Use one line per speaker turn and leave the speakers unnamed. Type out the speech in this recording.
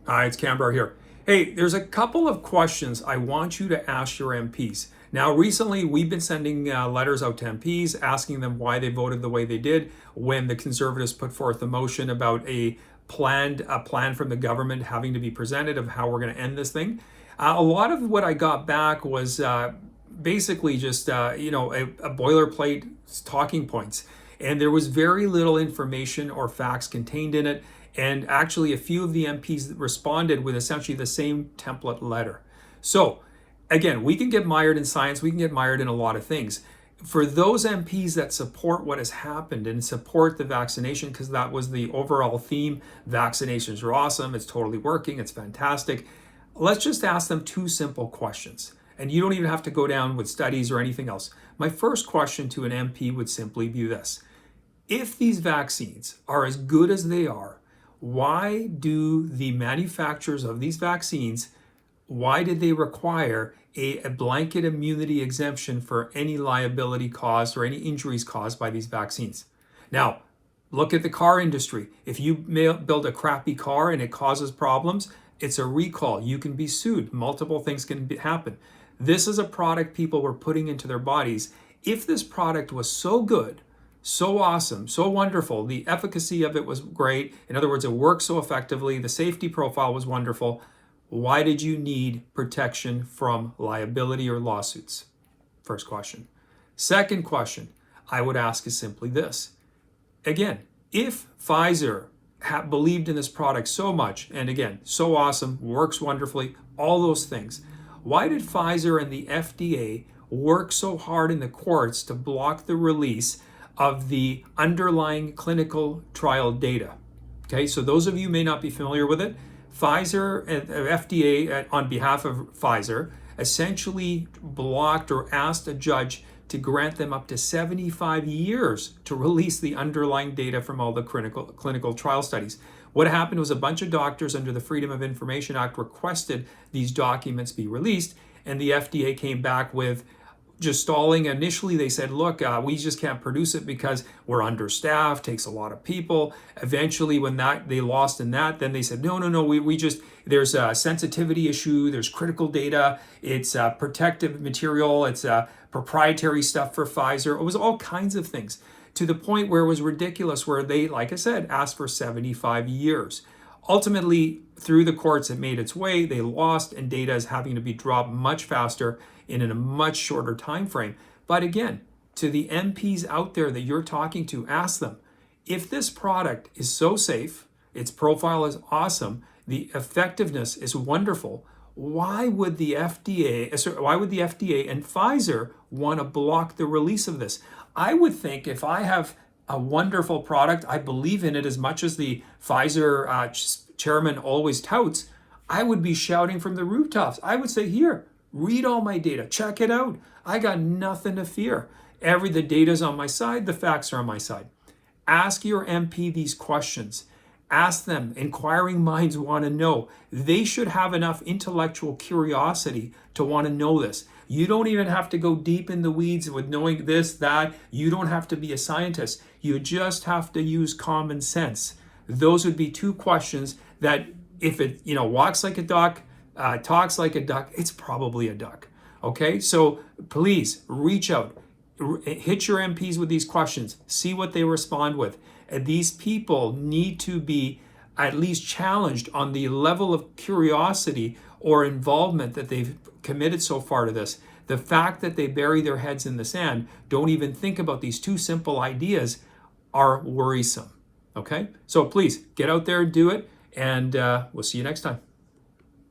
Hi, it's Canberra here. Hey, there's a couple of questions I want you to ask your MPs. Now, recently we've been sending letters out to MPs asking them why they voted the way they did when the Conservatives put forth a motion about a plan from the government having to be presented of how we're going to end this thing. A lot of what I got back was basically just a boilerplate talking points, and there was very little information or facts contained in it. And actually, a few of the MPs responded with essentially the same template letter. So, again, we can get mired in science, we can get mired in a lot of things. For those MPs that support what has happened and support the vaccination, because that was the overall theme, vaccinations are awesome, it's totally working, it's fantastic. Let's just ask them two simple questions. And you don't even have to go down with studies or anything else. My first question to an MP would simply be this: if these vaccines are as good as they are, why do the manufacturers of these vaccines, why did they require a blanket immunity exemption for any liability caused or any injuries caused by these vaccines? Now, look at the car industry. If you build a crappy car and it causes problems, it's a recall. You can be sued. Multiple things can happen. This is a product people were putting into their bodies. If this product was so good, so awesome, so wonderful, the efficacy of it was great, in other words, it worked so effectively, the safety profile was wonderful, why did you need protection from liability or lawsuits? First question. Second question I would ask is simply this. Again, if Pfizer believed in this product so much, and again, so awesome, works wonderfully, all those things, why did Pfizer and the FDA work so hard in the courts to block the release of the underlying clinical trial data? Okay, so those of you may not be familiar with it. Pfizer, FDA, on behalf of Pfizer, essentially blocked or asked a judge to grant them up to 75 years to release the underlying data from all the clinical trial studies. What happened was a bunch of doctors under the Freedom of Information Act requested these documents be released, and the FDA came back with just stalling. Initially, they said, look, we just can't produce it because we're understaffed, takes a lot of people. Eventually, when they lost in that, then they said, no, we just, there's a sensitivity issue, there's critical data, it's protective material, it's proprietary stuff for Pfizer. It was all kinds of things, to the point where it was ridiculous, where they, like I said, asked for 75 years. Ultimately, through the courts, it made its way. They lost, and data is having to be dropped much faster in a much shorter time frame. But again, to the MPs out there that you're talking to, ask them, if this product is so safe, its profile is awesome, the effectiveness is wonderful, why would the FDA and Pfizer want to block the release of this? I would think if I have a wonderful product, I believe in it as much as the Pfizer chairman always touts, I would be shouting from the rooftops. I would say, here, read all my data, check it out. I got nothing to fear. The data's on my side, the facts are on my side. Ask your MP these questions. Ask them. Inquiring minds want to know. They should have enough intellectual curiosity to want to know this. You don't even have to go deep in the weeds with knowing this, that. You don't have to be a scientist. You just have to use common sense. Those would be two questions that, if it walks like a duck, talks like a duck, it's probably a duck. Okay, so please reach out, hit your MPs with these questions, see what they respond with. And these people need to be at least challenged on the level of curiosity or involvement that they've committed so far to this. The fact that they bury their heads in the sand, don't even think about these two simple ideas, are worrisome. Okay, so please get out there and do it, and we'll see you next time.